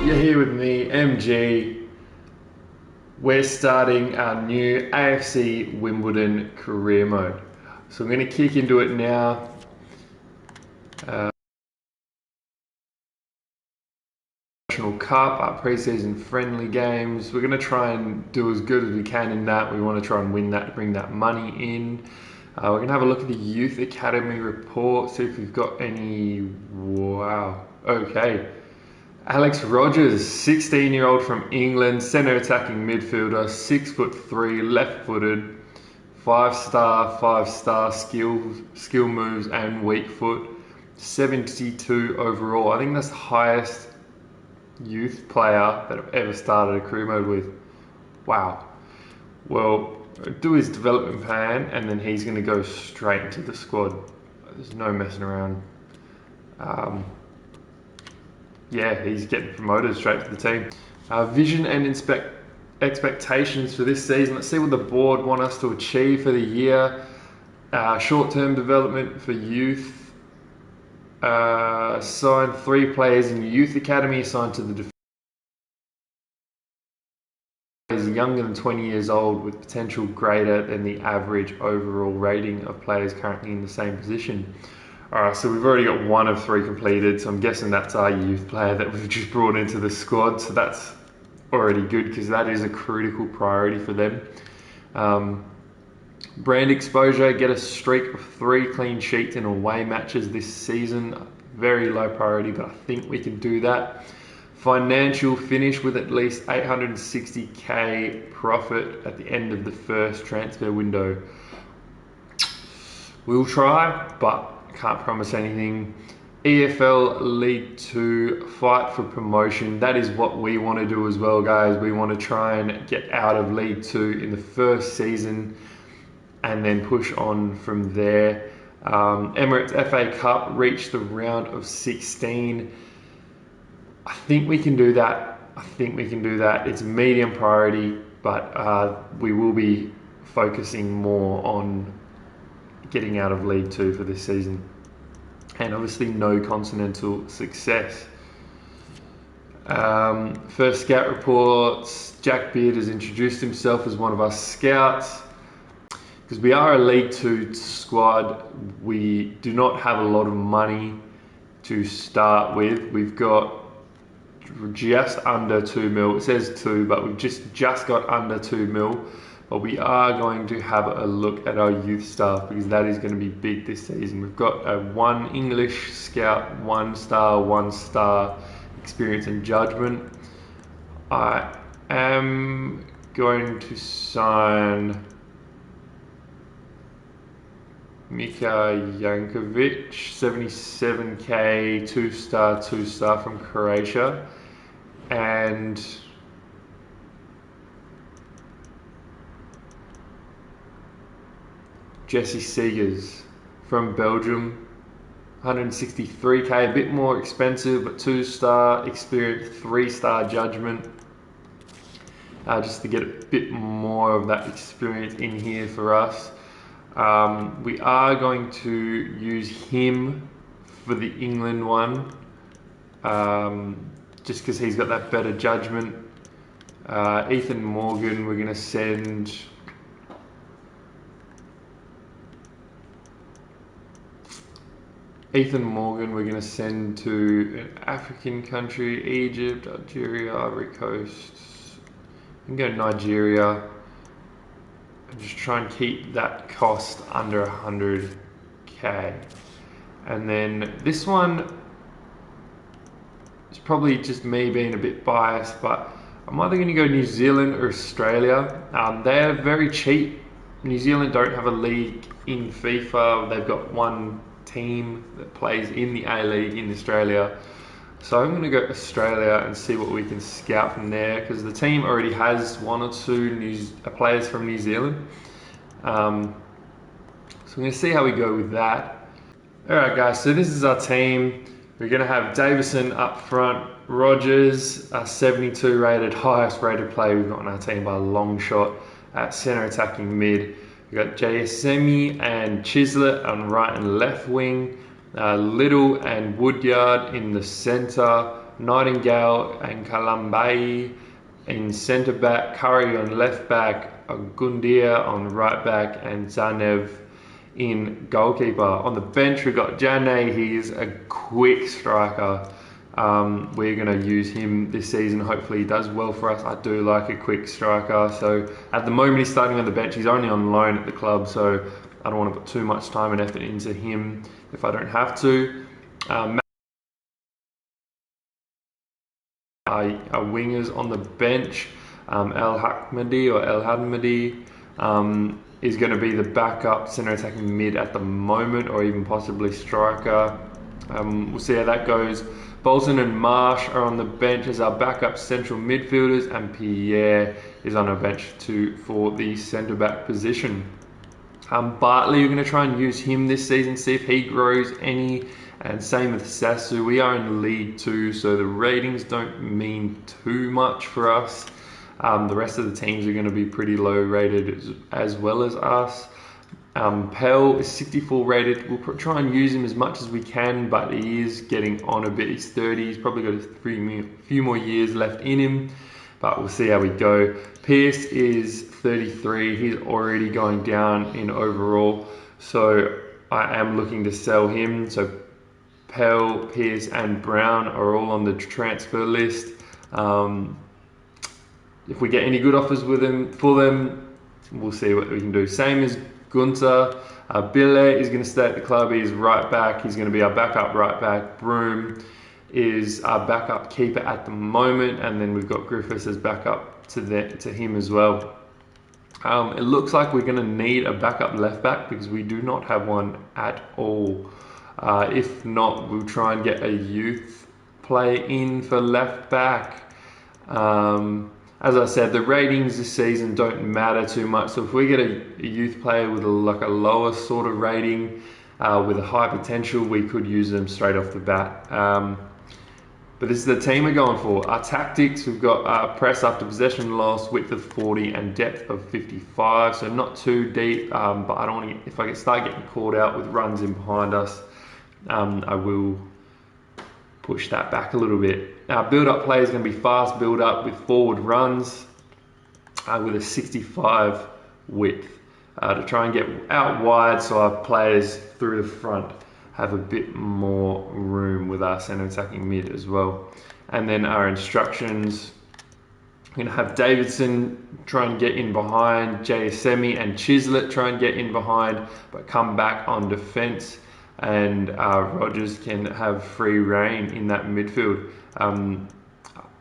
You're here with me, MG. We're starting our new AFC Wimbledon career mode. So I'm going to kick into it now. National Cup, our preseason friendly games. We're going to try and do as good as we can in that. We want to try and win that to bring that money in. We're going to have a look at the Youth Academy report, see if we've got any. Wow. Okay. Alex Rogers, 16-year-old from England, centre attacking midfielder, 6'3", left-footed, 5-star skill moves and weak foot, 72 overall. I think that's the highest youth player that I've ever started a career mode with. Wow. Well, do his development plan and then he's going to go straight into the squad. There's no messing around. Yeah, he's getting promoted straight to the team. Vision and expectations for this season. Let's see what the board want us to achieve for the year. Short-term development for youth. Sign 3 players in Youth Academy assigned to the is younger than 20 years old with potential greater than the average overall rating of players currently in the same position. Alright, so we've already got 1 of 3 completed, so I'm guessing that's our youth player that we've just brought into the squad, so that's already good because that is a critical priority for them. Brand exposure, get a streak of 3 clean sheets in away matches this season. Very low priority, but I think we can do that. Financial finish with at least 860k profit at the end of the first transfer window. We'll try, but can't promise anything. EFL League 2 fight for promotion. That is what we want to do as well, guys. We want to try and get out of League 2 in the first season and then push on from there. Emirates FA Cup reached the round of 16. I think we can do that. It's a medium priority, but we will be focusing more on getting out of League 2 for this season. And obviously no continental success. First scout reports, Jack Beard has introduced himself as one of our scouts. Because we are a League 2 squad, we do not have a lot of money to start with. We've got just under 2 mil. It says 2, but we've just got under 2 mil. But we are going to have a look at our youth staff because that is going to be big this season. We've got a 1 English scout, 1 star experience and judgment. I am going to sign Mika Jankovic, 77k, 2-star from Croatia, and Jesse Seegers from Belgium, 163k, a bit more expensive, but 2-star experience, 3-star judgment, just to get a bit more of that experience in here for us. We are going to use him for the England one, just because he's got that better judgment. Ethan Morgan, we're going to send to an African country, Egypt, Algeria, Ivory Coast. We can go Nigeria. And just try and keep that cost under 100k. And then this one is probably just me being a bit biased, but I'm either going to go New Zealand or Australia. They're very cheap. New Zealand don't have a league in FIFA. They've got 1 team that plays in the A-League in Australia. So I'm going to go Australia and see what we can scout from there because the team already has 1 or 2 players from New Zealand. So I'm going to see how we go with that. Alright guys, so this is our team. We're going to have Davison up front, Rogers, a 72 rated, highest rated player we've got on our team by a long shot at centre attacking mid. We've got JSME and Chislett on right and left wing. Little and Woodyard in the centre. Nightingale and Kalambai in centre back, Curry on left back, Gundia on right back, and Zanev in goalkeeper. On the bench, we've got Jane. He's a quick striker. We're going to use him this season. Hopefully he does well for us. I do like a quick striker. So at the moment he's starting on the bench. He's only on loan at the club, so I don't want to put too much time and effort into him if I don't have to. Our wingers on the bench, El Hadmadi is going to be the backup centre attacking mid at the moment, or even possibly striker. We'll see how that goes. Bolton and Marsh are on the bench as our backup central midfielders, and Pierre is on our bench for the centre back position. Bartley, we're going to try and use him this season, see if he grows any. And same with Sassu. We are in League 2, so the ratings don't mean too much for us. The rest of the teams are going to be pretty low rated as well as us. Pell is 64 rated. We'll try and use him as much as we can, but he is getting on a bit. He's 30. He's probably got a few more years left in him, but we'll see how we go. Pierce is 33. He's already going down in overall, so I am looking to sell him. So Pell, Pierce, and Brown are all on the transfer list. If we get any good offers for them, we'll see what we can do. Same as Gunter. Bille is going to stay at the club. He's right back. He's going to be our backup right back. Broom is our backup keeper at the moment, and then we've got Griffiths as backup to him as well. It looks like we're going to need a backup left back because we do not have one at all. If not, we'll try and get a youth play in for left back. As I said, the ratings this season don't matter too much. So if we get a youth player with a lower sort of rating, with a high potential, we could use them straight off the bat. But this is the team we're going for. Our tactics, we've got press after possession loss, width of 40 and depth of 55. So not too deep, but I don't want to, if I start getting caught out with runs in behind us, I will push that back a little bit. Our build-up play is going to be fast build-up with forward runs with a 65 width to try and get out wide so our players through the front have a bit more room with our centre attacking mid as well. And then our instructions, we're going to have Davidson try and get in behind, JSME and Chislett try and get in behind but come back on defence, and Rogers can have free reign in that midfield.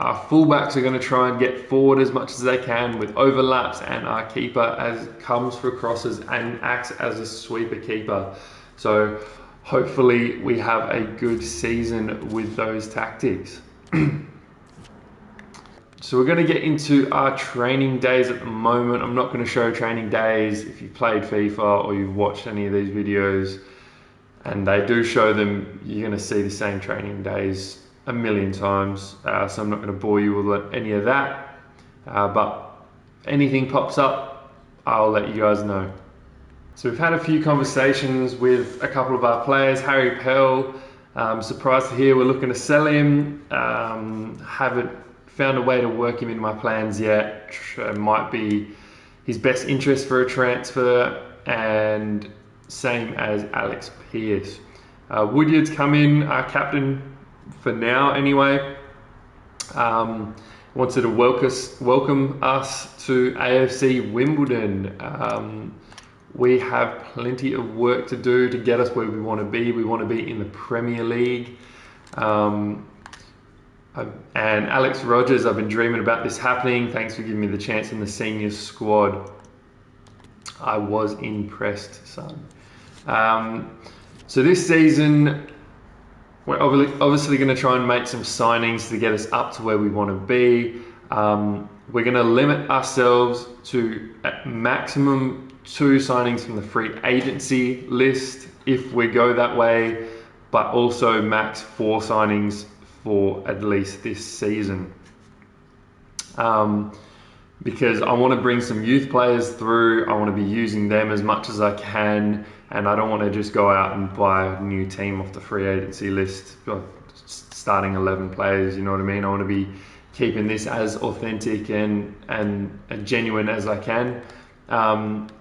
Our fullbacks are going to try and get forward as much as they can with overlaps, and our keeper comes for crosses and acts as a sweeper keeper. So hopefully we have a good season with those tactics. So we're going to get into our training days at the moment. I'm not going to show training days if you've played FIFA or you've watched any of these videos, and they do show them. You're going to see the same training days a million times, so I'm not going to bore you with any of that, but if anything pops up, I'll let you guys know. So we've had a few conversations with a couple of our players. Harry Pell, surprised to hear we're looking to sell him. Haven't found a way to work him in my plans yet. Might be his best interest for a transfer, and same as Alex Pearce. Woodyard's come in, our captain for now anyway. Wanted to welcome us to AFC Wimbledon. We have plenty of work to do to get us where we want to be. We want to be in the Premier League. And Alex Rogers, I've been dreaming about this happening. Thanks for giving me the chance in the senior squad. I was impressed, son. So this season, we're obviously going to try and make some signings to get us up to where we want to be. We're going to limit ourselves to at maximum 2 signings from the free agency list if we go that way, but also max 4 signings for at least this season. Because I want to bring some youth players through. I want to be using them as much as I can, and I don't want to just go out and buy a new team off the free agency list. starting 11 players, you know what I mean? I want to be keeping this as authentic and genuine as I can.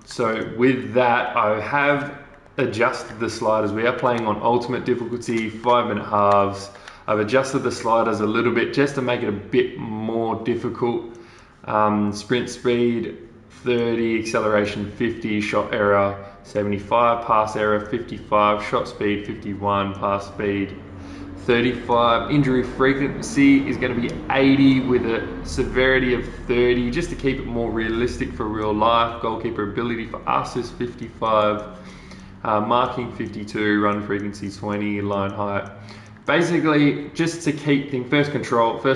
So with that, I have adjusted the sliders. We are playing on ultimate difficulty, 5-minute halves. I've adjusted the sliders a little bit just to make it a bit more difficult. Sprint speed 30, acceleration 50, shot error 75, pass error 55, shot speed 51, pass speed 35. Injury frequency is going to be 80 with a severity of 30, just to keep it more realistic for real life. Goalkeeper ability for us is 55, marking 52, run frequency 20, line height. Basically, just to keep things, first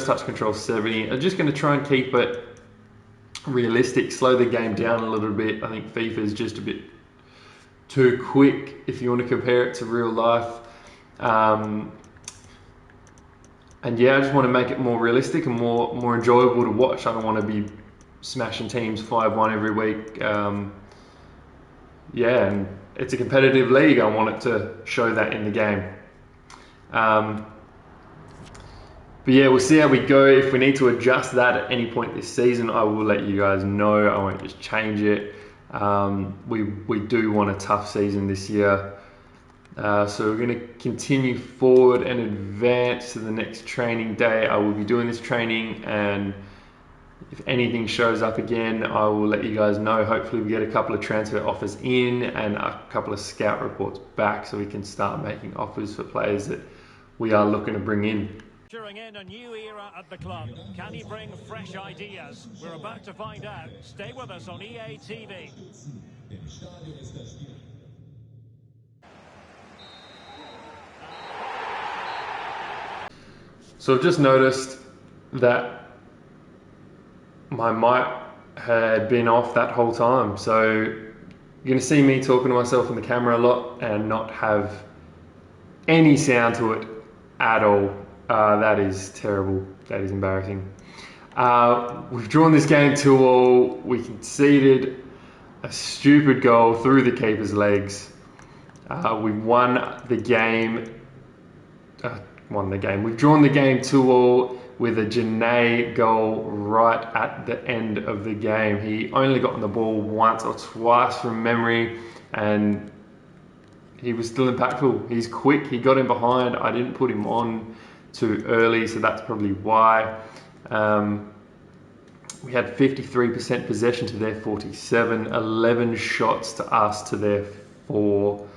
touch control 70. I'm just going to try and keep it realistic, slow the game down a little bit. I think FIFA is just a bit too quick if you want to compare it to real life. And yeah, I just want to make it more realistic and more enjoyable to watch. I don't want to be smashing teams 5-1 every week. Yeah, and it's a competitive league. I want it to show that in the game. But yeah, we'll see how we go. If we need to adjust that at any point this season, I will let you guys know. I won't just change it. We do want a tough season this year. So we're going to continue forward and advance to the next training day. I will be doing this training, and if anything shows up again, I will let you guys know. Hopefully we get a couple of transfer offers in and a couple of scout reports back, so we can start making offers for players that we are looking to bring in. Ushering in a new era at the club. Can he bring fresh ideas? We're about to find out. Stay with us on EA TV. So I've just noticed that my mic had been off that whole time. So you're going to see me talking to myself in the camera a lot and not have any sound to it at all. That is terrible. That is embarrassing. We've drawn this game 2-2. We conceded a stupid goal through the keeper's legs. We won the game. We've drawn the game 2-2 with a Janae goal right at the end of the game. He only got on the ball once or twice from memory, and he was still impactful. He's quick. He got in behind. I didn't put him on too early, so that's probably why. We had 53% possession to their 47, 11 shots to us to their 4.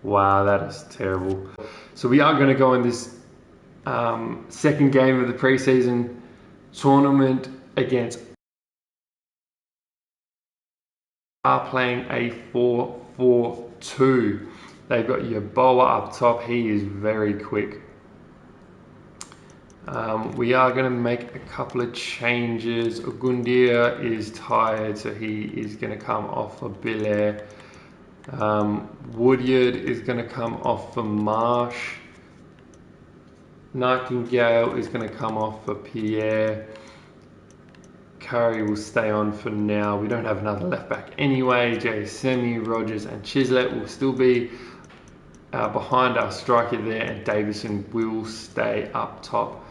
Wow, that is terrible. So we are going to go in this second game of the preseason tournament against. Are playing a 4-4-2. They've got Yaboa up top. He is very quick. We are going to make a couple of changes. Ogundia is tired, so he is going to come off for Belair. Woodyard is going to come off for Marsh. Nightingale is going to come off for Pierre. Curry will stay on for now. We don't have another left back anyway. Jay Semi, Rogers and Chislett will still be behind our striker there, and Davison will stay up top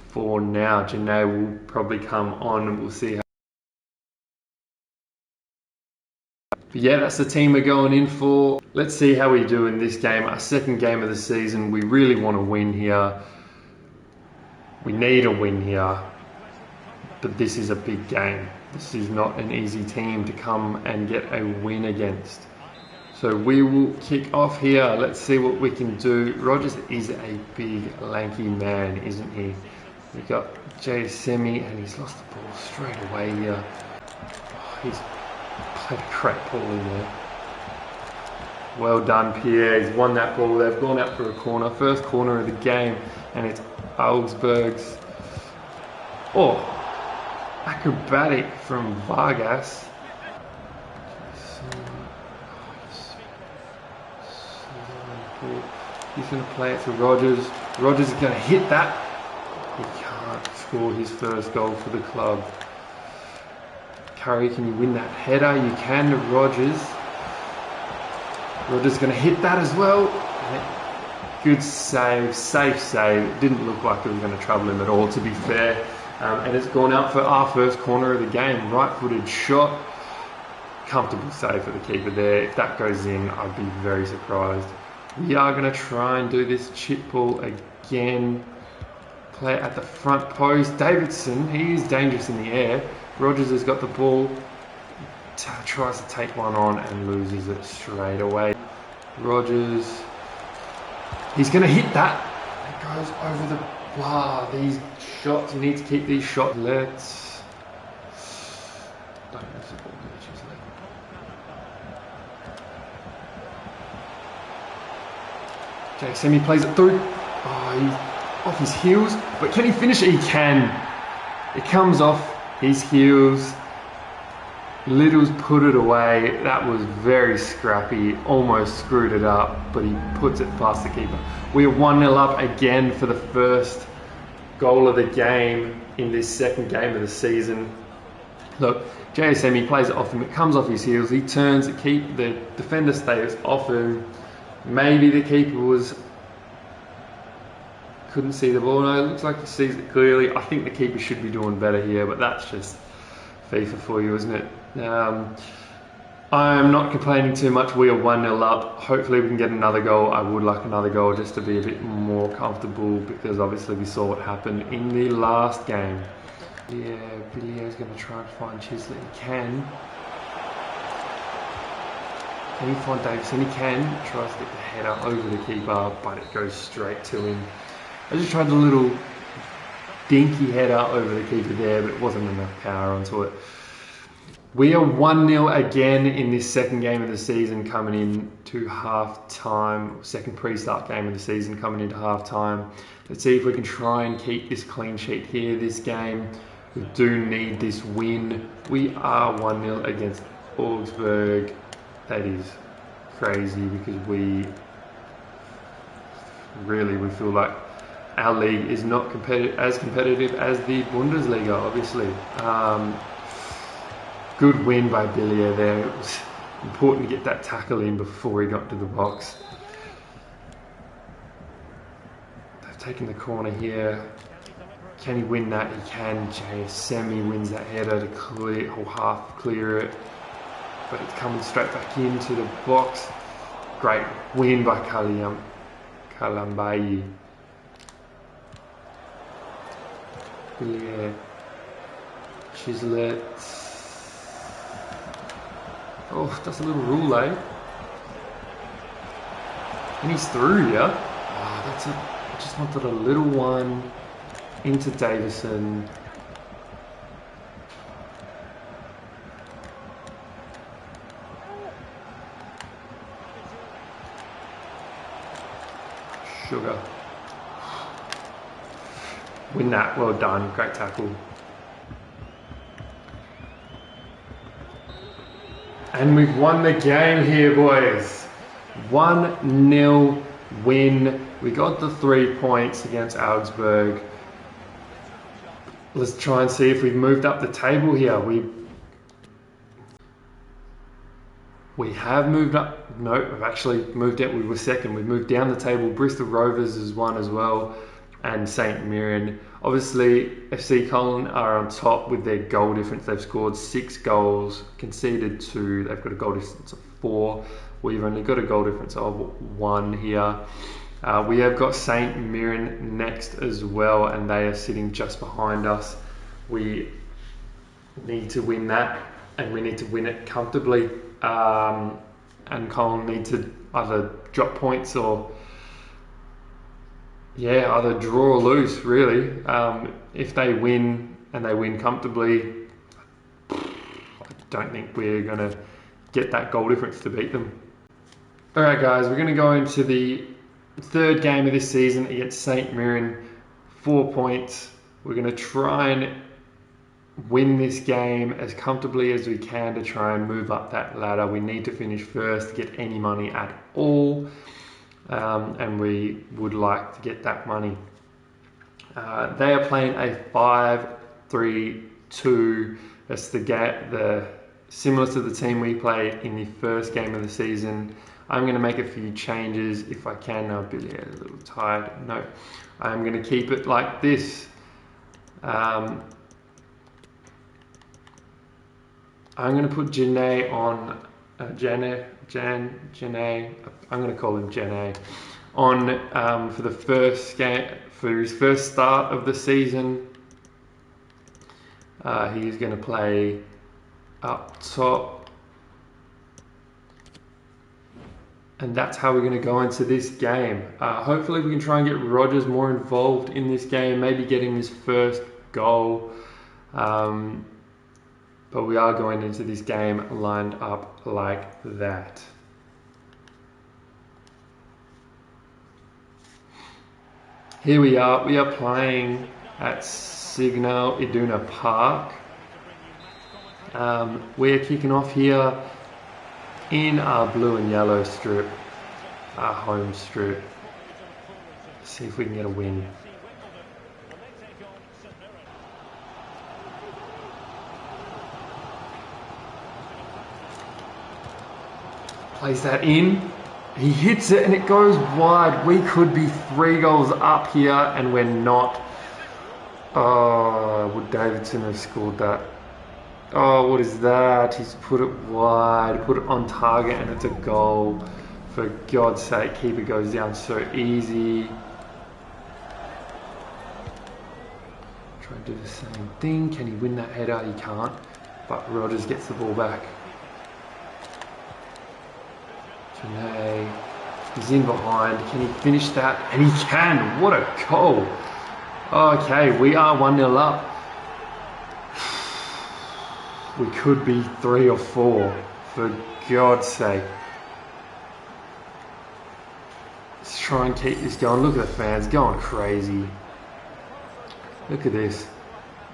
for now. Janae will probably come on, and we'll see how. But yeah, that's the team we're going in for. Let's see how we do in this game, our second game of the season. We really want to win here. We need a win here. But this is a big game. This is not an easy team to come and get a win against. So we will kick off here. Let's see what we can do. Rogers is a big, lanky man, isn't he? We've got Jay Semi, and he's lost the ball straight away here. Oh, he's played a great ball in there. Well done, Pierre. He's won that ball. They've gone out for a corner. First corner of the game, and it's Augsburg's. Oh, acrobatic from Vargas. He's going to play it to Rogers. Rogers is going to hit that. He can't score his first goal for the club. Curry, can you win that header? You can to Rogers. Rogers is going to hit that as well. Good save, safe save. It didn't look like it was going to trouble him at all, to be fair. And it's gone out for our first corner of the game. Right-footed shot. Comfortable save for the keeper there. If that goes in, I'd be very surprised. We are going to try and do this chip ball again. Play it at the front post. Davidson, he is dangerous in the air. Rogers has got the ball. Tries to take one on and loses it straight away. Rogers, he's going to hit that. It goes over the... Wow, these shots, you need to keep these shots. Let's... Don't miss the ball, Jake Semi plays it through. Oh, he's off his heels. But can he finish it? He can. It comes off his heels. Little's put it away. That was very scrappy. Almost screwed it up, but he puts it past the keeper. We are 1-0 up again for the first goal of the game in this second game of the season. Look, JSM, he plays it off him. It comes off his heels. He turns the defender stays off him. Maybe the keeper couldn't see the ball. No, it looks like he sees it clearly. I think the keeper should be doing better here, but that's just FIFA for you, isn't it? I'm not complaining too much. We are 1-0 up. Hopefully we can get another goal. I would like another goal just to be a bit more comfortable, because obviously we saw what happened in the last game. Yeah, Villier's going to try and find Chislett. He can. Can he find Davison? He can. Tries to get the header over the keeper, but it goes straight to him. I just tried a little dinky header over the keeper there, but it wasn't enough power onto it. We are 1-0 again in this second game of the season, coming into half-time. Second pre-start game of the season coming into half-time. Let's see if we can try and keep this clean sheet here this game. We do need this win. We are 1-0 against Augsburg. That is crazy, because we feel like our league is not as competitive as the Bundesliga, obviously. Good win by Billier there. It was important to get that tackle in before he got to the box. They've taken the corner here. Can he win that? He can. Semi wins that header to clear, or half clear it. But it's coming straight back into the box. Great win by Kalambayi. Billier. Chislett. Oh, that's a little rule, eh? And he's through, yeah? Oh, that's it. I just wanted a little one into Davison. Sugar. Win that. Well done. Great tackle. And we've won the game here, boys. 1-0 win. We got the 3 points against Augsburg. Let's try and see if we've moved up the table here. We have moved up. No, we've actually moved out. We were second. We've moved down the table. Bristol Rovers is one as well, and St Mirren. Obviously, FC Cologne are on top with their goal difference. They've scored 6 goals, conceded 2. They've got a goal difference of 4. We've only got a goal difference of 1 here. We have got St Mirren next as well, and they are sitting just behind us. We need to win that, and we need to win it comfortably. And Cologne need to either drop points or either draw or lose, really. If they win, and they win comfortably, I don't think we're going to get that goal difference to beat them. Alright guys, we're going to go into the third game of this season against St Mirren. 4 points. We're going to try and win this game as comfortably as we can to try and move up that ladder. We need to finish first to get any money at all. And we would like to get that money. They are playing a 5-3-2. That's the similar to the team we played in the first game of the season. I'm going to make a few changes if I can. Now Billy is a little tired. No, I'm going to keep it like this. I'm going to put Janae on, Janae, I'm going to call him Janae, on for the first game, for his first start of the season. He's going to play up top. And that's how we're going to go into this game. Hopefully we can try and get Rogers more involved in this game, maybe getting his first goal. But we are going into this game lined up like that. Here we are playing at Signal Iduna Park. We're kicking off here in our blue and yellow strip, our home strip. Let's see if we can get a win. Plays that in. He hits it and it goes wide. We could be 3 goals up here and we're not. Oh, would Davidson have scored that? Oh, what is that? He's put it wide, put it on target, and it's a goal. For God's sake, keeper goes down so easy. Try and do the same thing. Can he win that header? He can't. But Rogers gets the ball back. Janae, he's in behind. Can he finish that? And he can. What a goal. Okay, we are 1-0 up. We could be 3 or 4, for God's sake. Let's try and keep this going. Look at the fans going crazy. Look at this.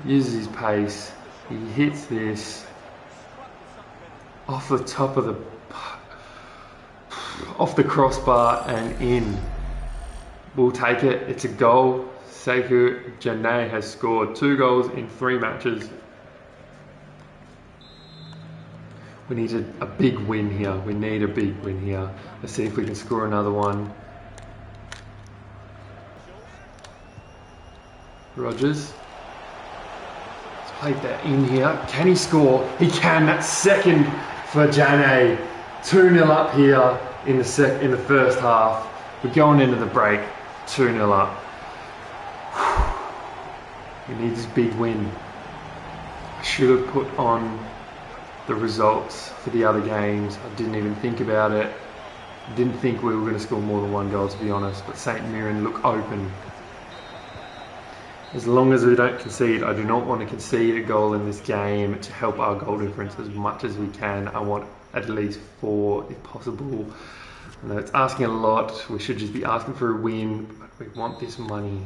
Uses his pace. He hits this off the top of the, off the crossbar and in. We'll take it. It's a goal. Sekou Janae has scored 2 goals in 3 matches. We need a big win here. We need a big win here. Let's see if we can score another one. Rogers. Let's play that in here. Can he score? He can. That's second for Janae. 2-0 up here in the first half. We're going into the break. 2-0 up. We need this big win. I should have put on the results for the other games. I didn't even think about it. Didn't think we were going to score more than 1 goal, to be honest. But St Mirren look open. As long as we don't concede, I do not want to concede a goal in this game to help our goal difference as much as we can. I want at least 4 if possible. I know it's asking a lot. We should just be asking for a win, but we want this money.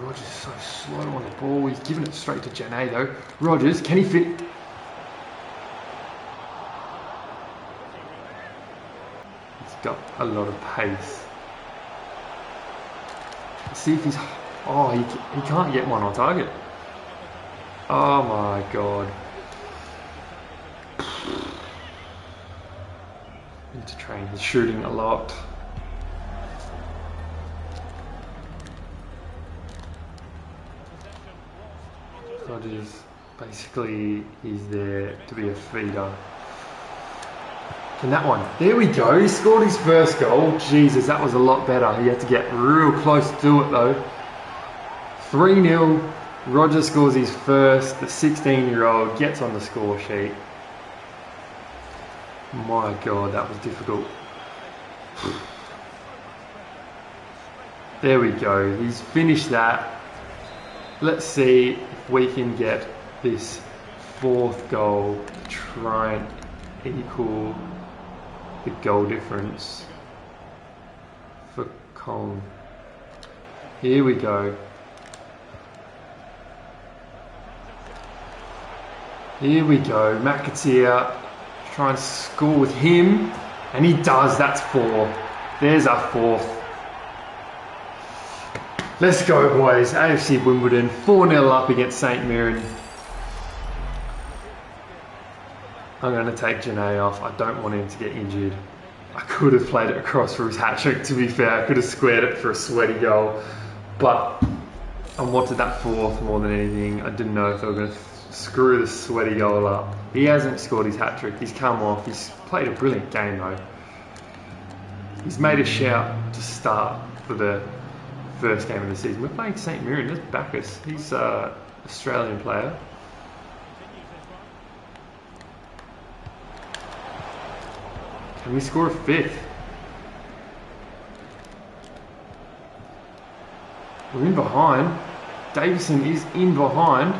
Rogers is so slow on the ball. He's giving it straight to Janae though. Rogers, can he fit? He's got a lot of pace. Let's see if he's... Oh, he can't get one on target. Oh my God. Need to train. He's shooting a lot. Rogers, basically, he's there to be a feeder. Can that one? There we go. He scored his first goal. Jesus, that was a lot better. He had to get real close to it though. 3-0. Rogers scores his first. The 16-year-old gets on the score sheet. My God, that was difficult. There we go. He's finished that. Let's see if we can get this 4th goal to try and equal the goal difference for Kong. Here we go. Here we go. McAteer trying to score with him, and he does. That's 4. There's our 4th. Let's go, boys. AFC Wimbledon, 4-0 up against St Mirren. I'm going to take Janae off. I don't want him to get injured. I could have played it across for his hat-trick, to be fair. I could have squared it for a sweaty goal. But I wanted that fourth more than anything. I didn't know if they were going to screw the sweaty goal up. He hasn't scored his hat-trick. He's come off. He's played a brilliant game, though. He's made a shout to start for the first game of the season. We're playing St Mirren. Let's back us. He's an Australian player. Can we score a fifth? We're in behind. Davison is in behind.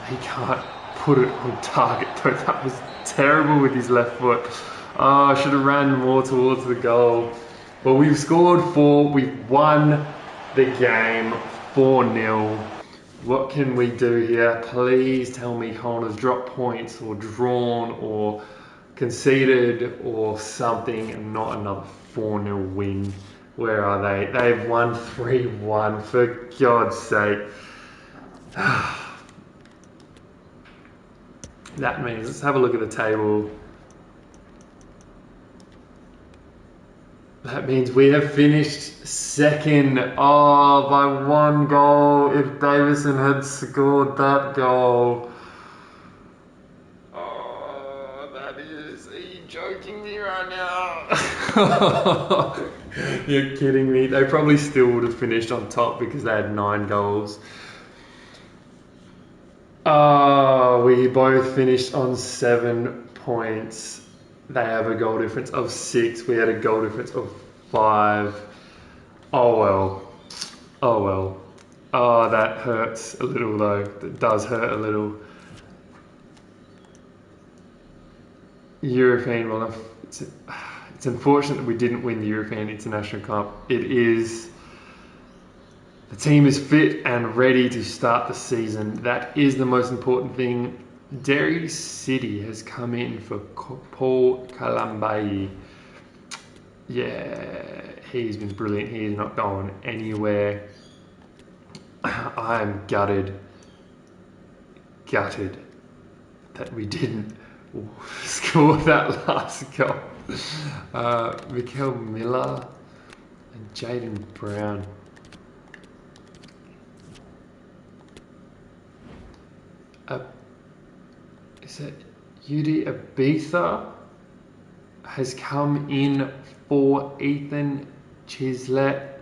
He can't put it on target though. That was terrible with his left foot. Oh, I should have ran more towards the goal. But we've scored 4. We've won the game 4-0. What can we do here? Please tell me Connor's dropped points or drawn or conceded or something, and not another 4-0 win. Where are they? They've won 3-1, for God's sake. That means, let's have a look at the table. That means we have finished second. Oh, by 1 goal. If Davison had scored that goal. Are you joking me right now? You're kidding me. They probably still would have finished on top because they had 9 goals. We both finished on 7 points. They have a goal difference of 6. We had a goal difference of 5. Oh well. Oh well. Oh, that hurts a little though. It does hurt a little. European, well, it's unfortunate that we didn't win the European International Cup. The team is fit and ready to start the season. That is the most important thing. Derry City has come in for Paul Kalambayi. Yeah, he's been brilliant. He is not going anywhere. I am gutted that we didn't score that last goal. Mikel Miller and Jaden Brown. Is it Udi Ibiza has come in for Ethan Chislett.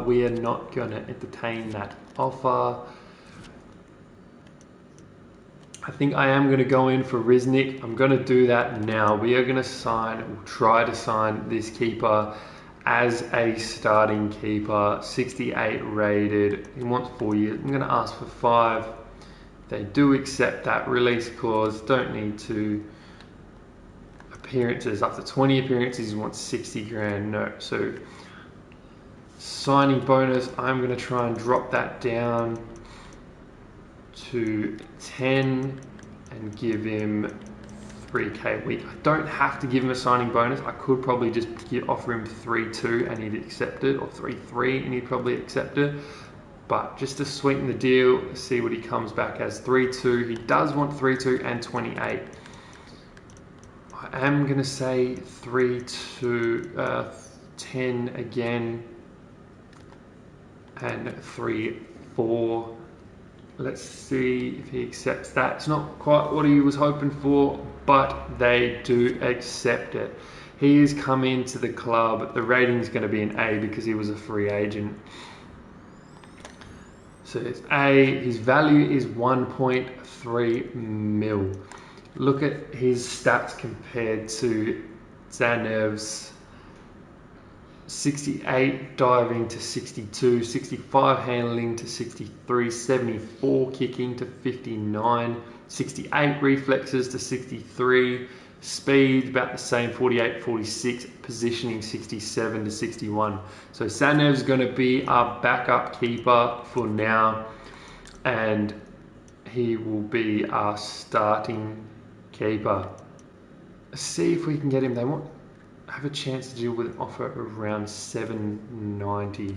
We are not going to entertain that offer. I think I am going to go in for Riznik. I'm going to do that now. We are going to try to sign this keeper as a starting keeper. 68 rated. He wants 4 years. I'm going to ask for 5. They do accept that release clause. Don't need to. Appearances, up to 20 appearances, he wants 60 grand. No. So signing bonus, I'm going to try and drop that down to 10 and give him 3k a week. I don't have to give him a signing bonus. I could probably just offer him 3.2 and he'd accept it, or 3.3 and he'd probably accept it. But just to sweeten the deal, see what he comes back as. 3.2. He does want 3.2 and 28. I am going to say 3.2, 10 again, and 3.4. Let's see if he accepts that. It's not quite what he was hoping for, but they do accept it. He has come into the club. The rating is going to be an A because he was a free agent. So it's A. His value is 1.3 mil. Look at his stats compared to Zanev's. 68 diving to 62, 65 handling to 63, 74 kicking to 59, 68 reflexes to 63, speed about the same, 48, 46, positioning 67 to 61. So Sanev's going to be our backup keeper for now, and he will be our starting keeper. Let's see if we can get him. They won't have a chance to deal with an offer around 790.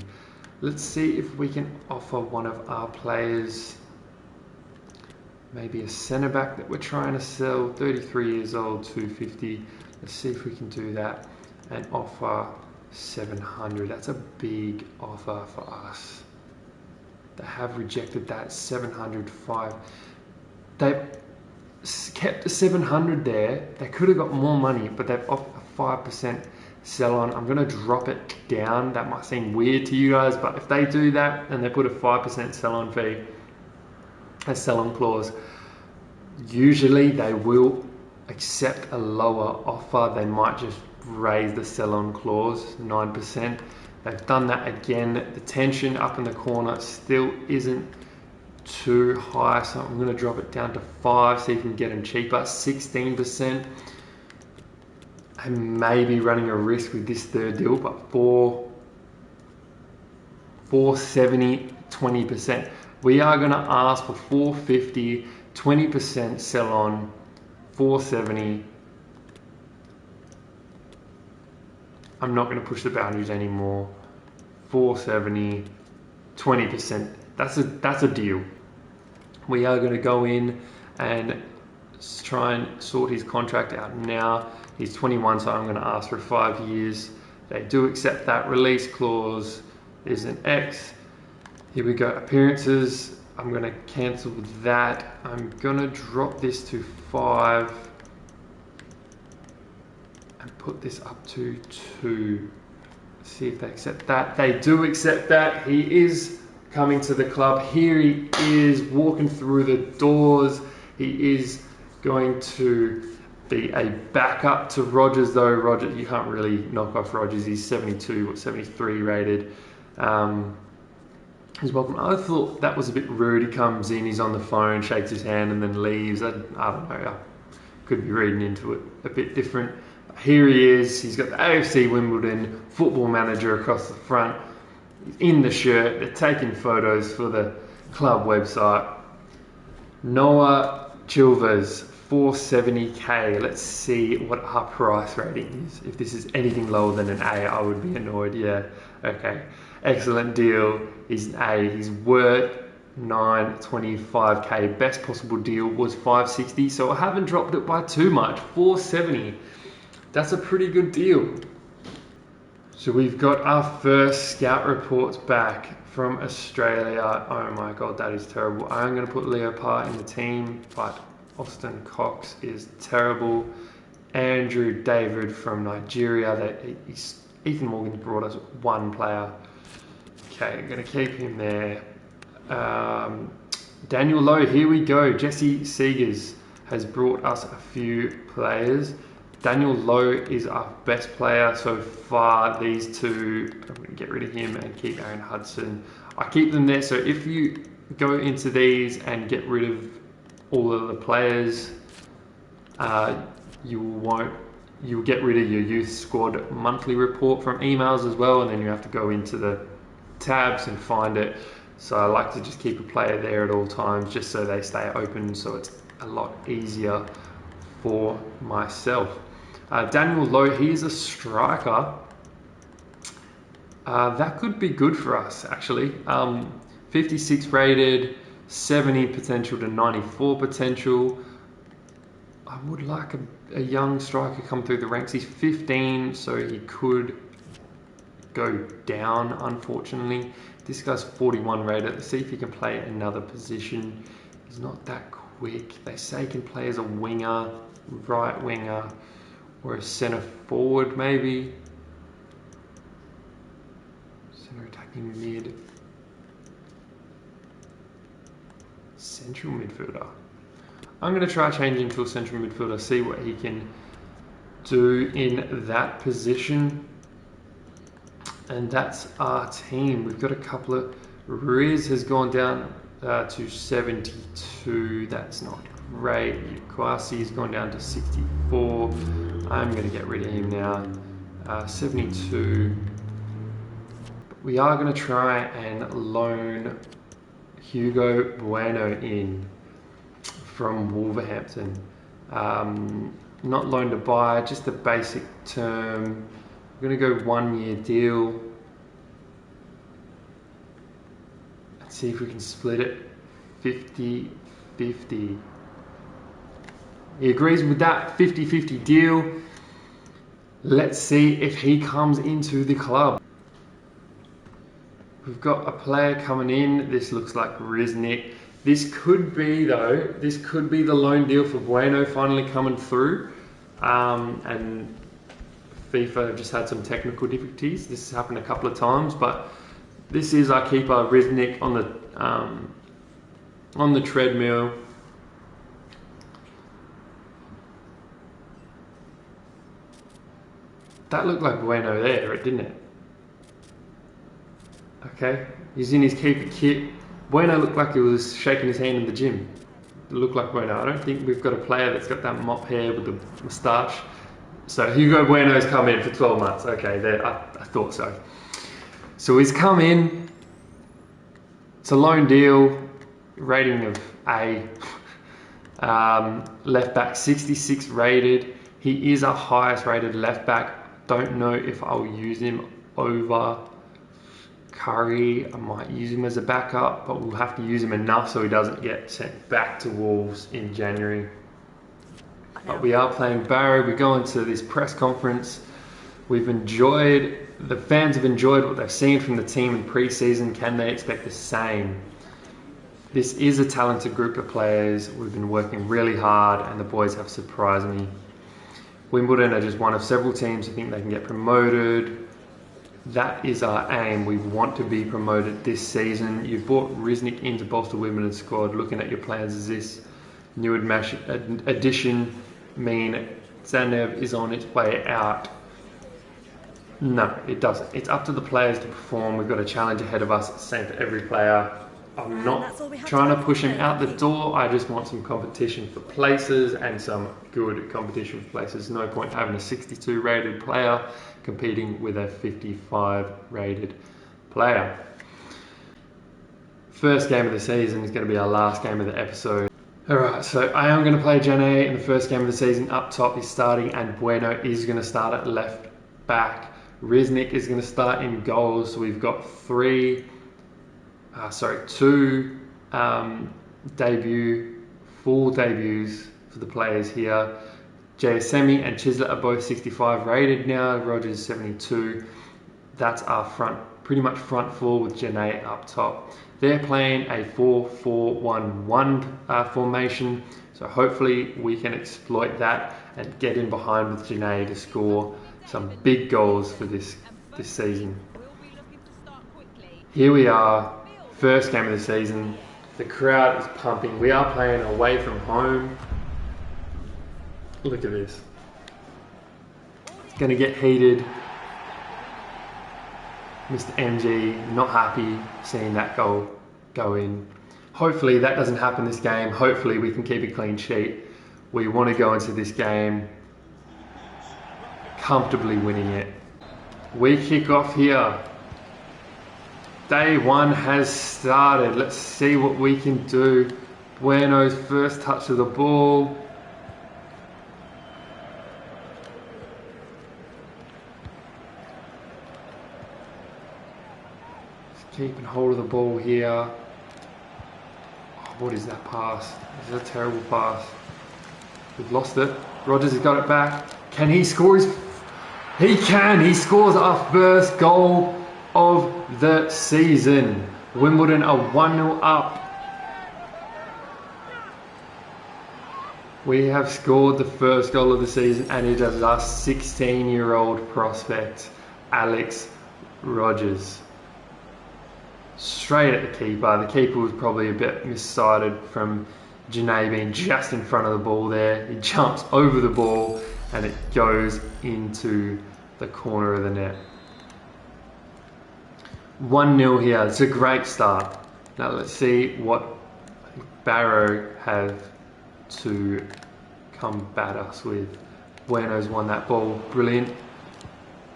Let's see if we can offer one of our players maybe a centre back that we're trying to sell, 33 years old, 250. Let's see if we can do that and offer 700. That's a big offer for us. They have rejected that 705. They've kept the 700 there. They could have got more money, but they've offered a 5% sell on. I'm going to drop it down. That might seem weird to you guys, but if they do that and they put a 5% sell on fee, a sell on clause, usually they will accept a lower offer. They might just raise the sell on clause 9%. They've done that again. The tension up in the corner still isn't too high, so I'm going to drop it down to 5 so you can get them cheaper. 16%. I may be running a risk with this third deal, but 470, 20%. We are going to ask for 450, 20% sell on, 470. I'm not going to push the boundaries anymore. 470, 20%. That's a deal. We are going to go in and try and sort his contract out now. He's 21, so I'm going to ask for 5 years. They do accept that. Release clause is an X. Here we go. Appearances. I'm going to cancel that. I'm going to drop this to 5 and put this up to 2. See if they accept that. They do accept that. He is coming to the club. Here he is walking through the doors. He is going to be a backup to Rogers, though. Rogers, you can't really knock off Rogers. He's 72 or 73 rated. He's welcome. I thought that was a bit rude. He comes in, he's on the phone, shakes his hand, and then leaves. I don't know. I could be reading into it a bit different. Here he is. He's got the AFC Wimbledon football manager across the front. He's in the shirt. They're taking photos for the club website. Noah Chilvers, 470k. Let's see what our price rating is. If this is anything lower than an A, I would be annoyed. Yeah, okay. Excellent deal. He's an A. He's worth 925k. Best possible deal was 560, so I haven't dropped it by too much. 470. That's a pretty good deal. So we've got our first scout reports back from Australia. Oh my god, that is terrible. I'm going to put Leopard in the team, but Austin Cox is terrible. Andrew David from Nigeria. Ethan Morgan's brought us one player. Okay, I'm going to keep him there. Daniel Lowe, here we go. Jesse Seegers has brought us a few players. Daniel Lowe is our best player so far. These two, I'm going to get rid of him and keep Aaron Hudson. I keep them there, so if you go into these and get rid of all of the players, you'll get rid of your youth squad monthly report from emails as well, and then you have to go into the tabs and find it. So I like to just keep a player there at all times just so they stay open, so it's a lot easier for myself. Daniel Lowe, he's a striker. That could be good for us actually. 56 rated, 70 potential to 94 potential. I would like a young striker come through the ranks. He's 15, so he could go down, unfortunately. This guy's 41 rated. Let's see if he can play another position. He's not that quick. They say he can play as a winger, right winger, or a centre forward maybe. Centre attacking mid. Central midfielder. I'm going to try changing to a central midfielder, see what he can do in that position. And that's our team. We've got a couple of... Riz has gone down to 72. That's not great. Kwasi has gone down to 64. I'm going to get rid of him now. 72. But we are going to try and loan Hugo Bueno in from Wolverhampton. Not loan to buy, just a basic term. We're going to go 1 year deal. Let's see if we can split it 50-50. He agrees with that 50-50 deal. Let's see if he comes into the club. We've got a player coming in. This looks like Riznik. This could be the loan deal for Bueno finally coming through. And FIFA have just had some technical difficulties. This has happened a couple of times, but this is our keeper Riznik on the treadmill. That looked like Bueno there, didn't it? Okay, he's in his keeper kit. Bueno looked like he was shaking his hand in the gym. It looked like Bueno. I don't think we've got a player that's got that mop hair with the moustache. So Hugo Bueno's come in for 12 months. Okay, there. I thought so. So he's come in. It's a loan deal. Rating of A. Left back 66 rated. He is our highest rated left back. Don't know if I'll use him over Curry. I might use him as a backup, but we'll have to use him enough so he doesn't get sent back to Wolves in January. But we are playing Barrow. We go into this press conference. The fans have enjoyed what they've seen from the team in pre-season. Can they expect the same? This is a talented group of players. We've been working really hard and the boys have surprised me. Wimbledon are just one of several teams who think they can get promoted. That is our aim. We want to be promoted this season. You've brought Riznik in to bolster Wimbledon's squad. Looking at your plans, is this new addition mean Zanev is on its way out? No, it doesn't. It's up to the players to perform. We've got a challenge ahead of us. Same for every player. I'm not trying to push him out the door. I just want some competition for places and some good competition for places. No point having a 62 rated player competing with a 55 rated player. First game of the season is going to be our last game of the episode. Alright, so I am going to play Janae in the first game of the season. Up top is starting and Bueno is going to start at left back. Riznik is going to start in goals. So we've got two full debuts for the players here. JSemi and Chisler are both 65 rated now. Rogers 72. That's our pretty much front four with Janae up top. They're playing a 4-4-1-1 formation, so hopefully we can exploit that and get in behind with Janae to score some big goals for this season. Here we are, first game of the season. The crowd is pumping. We are playing away from home. Look at this. It's going to get heated. Mr. MG not happy seeing that goal go in. Hopefully that doesn't happen this game. Hopefully we can keep a clean sheet. We want to go into this game comfortably winning it. We kick off here. Day one has started. Let's see what we can do. Bueno's first touch of the ball. Keeping hold of the ball here. Oh, what is that pass? This is a terrible pass. We've lost it. Rogers has got it back. Can he score his... He can! He scores our first goal of the season. Wimbledon are 1-0 up. We have scored the first goal of the season and it is our 16-year-old prospect, Alex Rogers. Straight at the keeper. The keeper was probably a bit missighted from Janae being just in front of the ball there. He jumps over the ball and it goes into the corner of the net. 1-0 here. It's a great start. Now let's see what Barrow have to combat us with. Bueno's won that ball. Brilliant.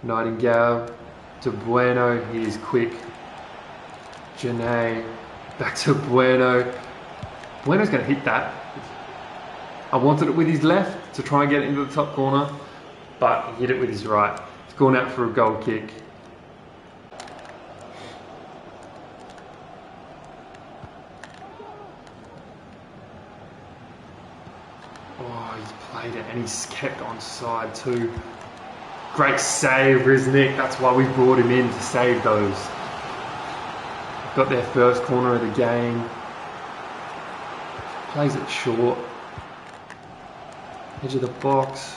Nightingale to Bueno. He is quick. Janae, back to Bueno. Bueno's going to hit that. I wanted it with his left to try and get it into the top corner, but he hit it with his right. It's gone out for a goal kick. Oh, he's played it and he's kept on side too. Great save, Riznik. That's why we brought him in, to save those. Got their first corner of the game. Plays it short. Edge of the box.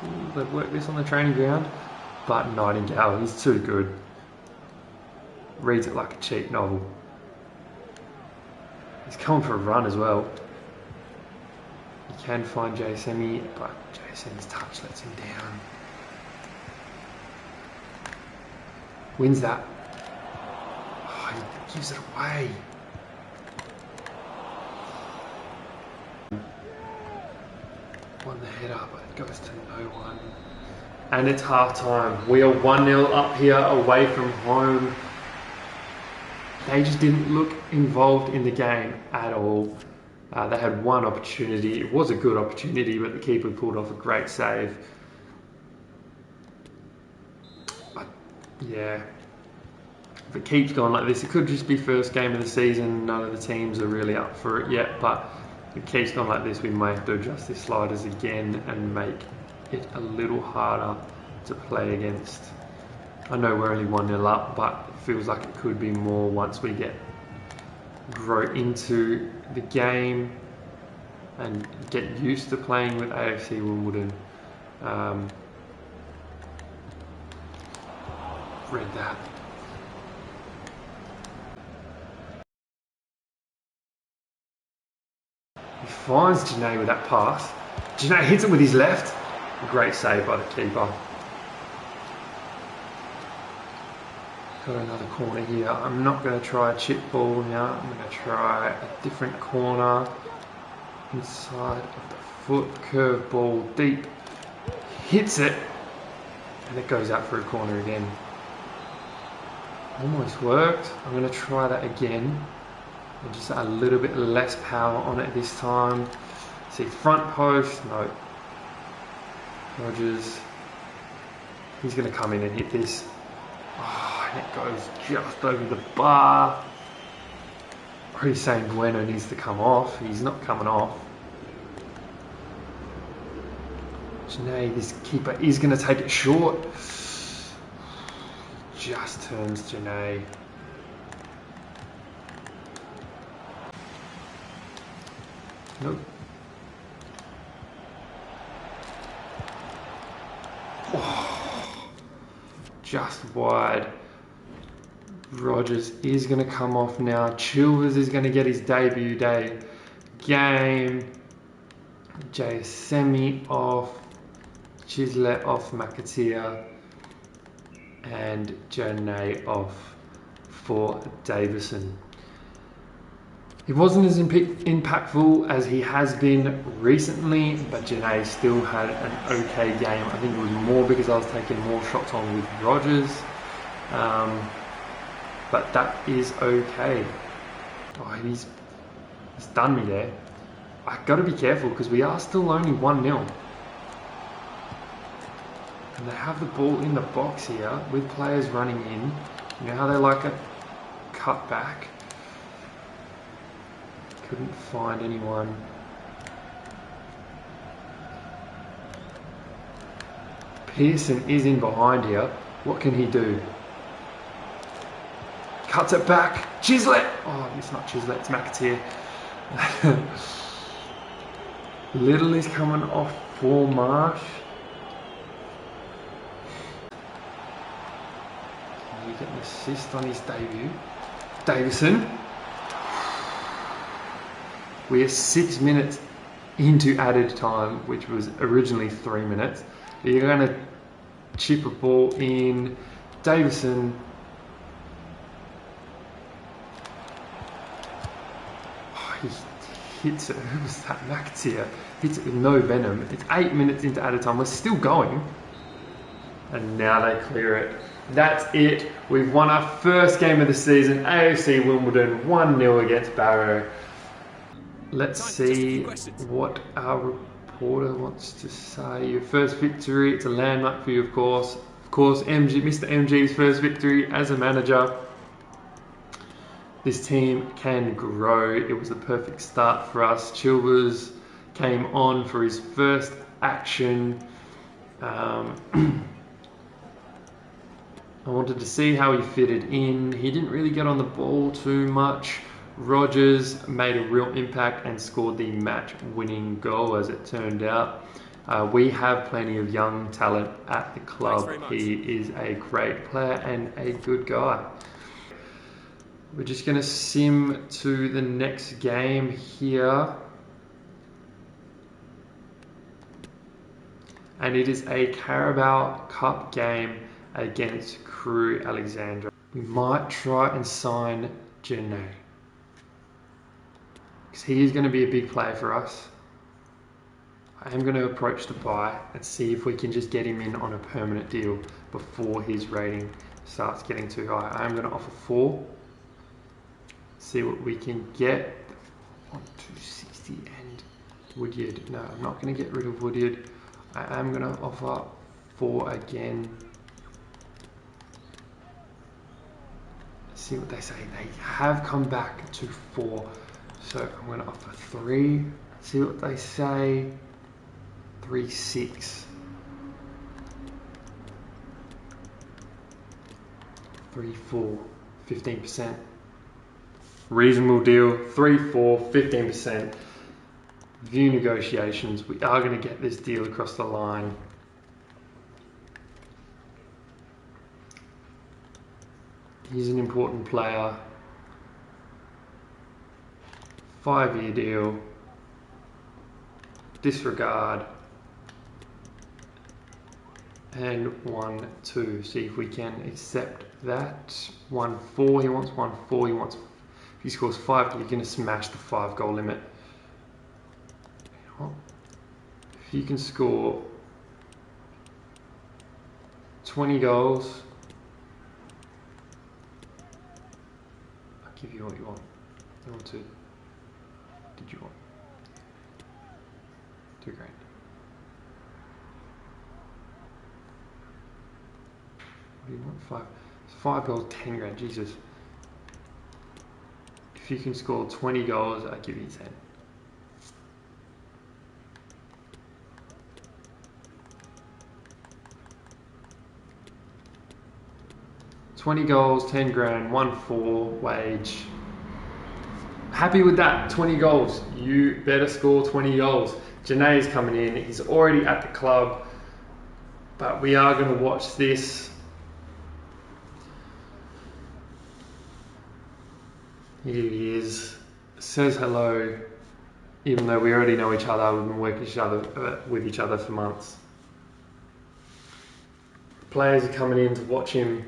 Ooh, they've worked this on the training ground. But Nightingale, he's too good. Reads it like a cheap novel. He's coming for a run as well. He can find JSME, but JSME's touch lets him down. Wins that. Oh, he gives it away. Won the header, but it goes to no one. And it's half time. We are 1-0 up here away from home. They just didn't look involved in the game at all. They had one opportunity. It was a good opportunity, but the keeper pulled off a great save. But yeah, if it keeps going like this, it could just be first game of the season. None of the teams are really up for it yet, but if it keeps going like this, we may have to adjust the sliders again and make it a little harder to play against. I know we're only 1-0 up, but it feels like it could be more once we grow into the game and get used to playing with AFC Wimbledon. Read that. He finds Janae with that pass. Janae hits it with his left. Great save by the keeper. Got another corner here. I'm not going to try a chip ball now. I'm going to try a different corner. Inside of the foot. Curve ball deep. Hits it. And it goes out for a corner again. Almost worked. I'm going to try that again. And just a little bit less power on it this time. See, front post. No. Rogers. He's going to come in and hit this. Oh, and it goes just over the bar. Already saying Bueno needs to come off. He's not coming off. Janae, this keeper is going to take it short. Just turns Janae. Nope. Oh, just wide. Rogers is going to come off now. Chilvers is going to get his debut game. JSME off. Chislett off McAteer. And Janae off for Davison. He wasn't as impactful as he has been recently, but Janae still had an okay game. I think it was more because I was taking more shots on with Rogers. But that is okay. Oh, he's done me there. I've got to be careful because we are still only 1-0. And they have the ball in the box here with players running in. You know how they like a cut back? Couldn't find anyone. Pearson is in behind here. What can he do? Cuts it back. Chislett! Oh, it's not Chislett, it's McAteer. Little is coming off for Marsh. Can he get an assist on his debut? Davison. We are 6 minutes into added time, which was originally 3 minutes. You're going to chip a ball in. Davison. Oh, he hits it. Who was that? McAteer. Hits it with no venom. It's 8 minutes into added time. We're still going. And now they clear it. That's it. We've won our first game of the season. AFC Wimbledon 1-0 against Barrow. Let's see what our reporter wants to say. Your first victory, it's a landmark for you, of course. Of course, Mr. MG's first victory as a manager. This team can grow. It was a perfect start for us. Chilvers came on for his first action. I wanted to see how he fitted in. He didn't really get on the ball too much. Rogers made a real impact and scored the match-winning goal, as it turned out. We have plenty of young talent at the club. He is a great player and a good guy. We're just going to sim to the next game here. And it is a Carabao Cup game against Crew Alexandra. We might try and sign Janae, because he is going to be a big player for us. I am going to approach the buy and see if we can just get him in on a permanent deal before his rating starts getting too high. I am going to offer 4. See what we can get. 260 and Woodyard. No, I'm not going to get rid of Woodyard. I am going to offer 4 again. See what they say. They have come back to 4. So I'm going to offer 3. See what they say. 3-6. 3-4. 15%. Reasonable deal. 3-4. 15%. View negotiations. We are going to get this deal across the line. He's an important player. 5-year deal. Disregard. And 1-2. See if we can accept that. 1-4. He wants 1-4. He wants. If he scores 5, you're going to smash the 5-goal limit. If you can score 20 goals, I'll give you what you want. You want to? Did you want? $2 grand. What do you want? 5. 5 goals, 10 grand. Jesus. If you can score 20 goals, I'll give you 10. $20 goals, 10 grand, 1-4 wage. Happy with that, 20 goals. You better score 20 goals. Janae's coming in, he's already at the club, but we are going to watch this. Here he is, says hello, even though we already know each other. We've been working with each other for months. Players are coming in to watch him.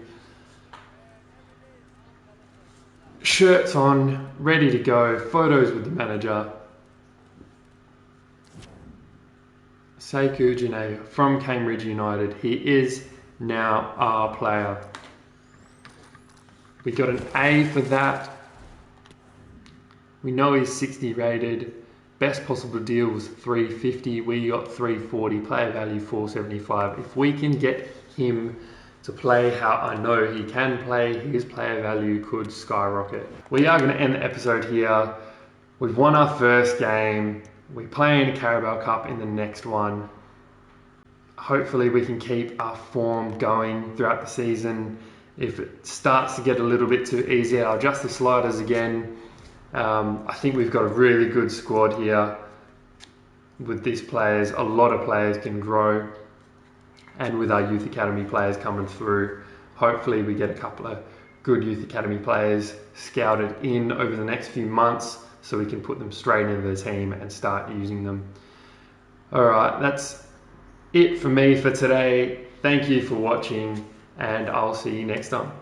Shirts on, ready to go, photos with the manager. Sekou Janae from Cambridge United. He is now our player. We got an A for that. We know he's 60 rated. Best possible deal was 350. We got 340. Player value 475. If we can get him to play how I know he can play, his player value could skyrocket. We are going to end the episode here. We've won our first game. We're playing a Carabao Cup in the next one. Hopefully we can keep our form going throughout the season. If it starts to get a little bit too easy, I'll adjust the sliders again. I think we've got a really good squad here with these players. A lot of players can grow. And with our youth academy players coming through, hopefully we get a couple of good youth academy players scouted in over the next few months so we can put them straight into the team and start using them. Alright, that's it for me for today. Thank you for watching, and I'll see you next time.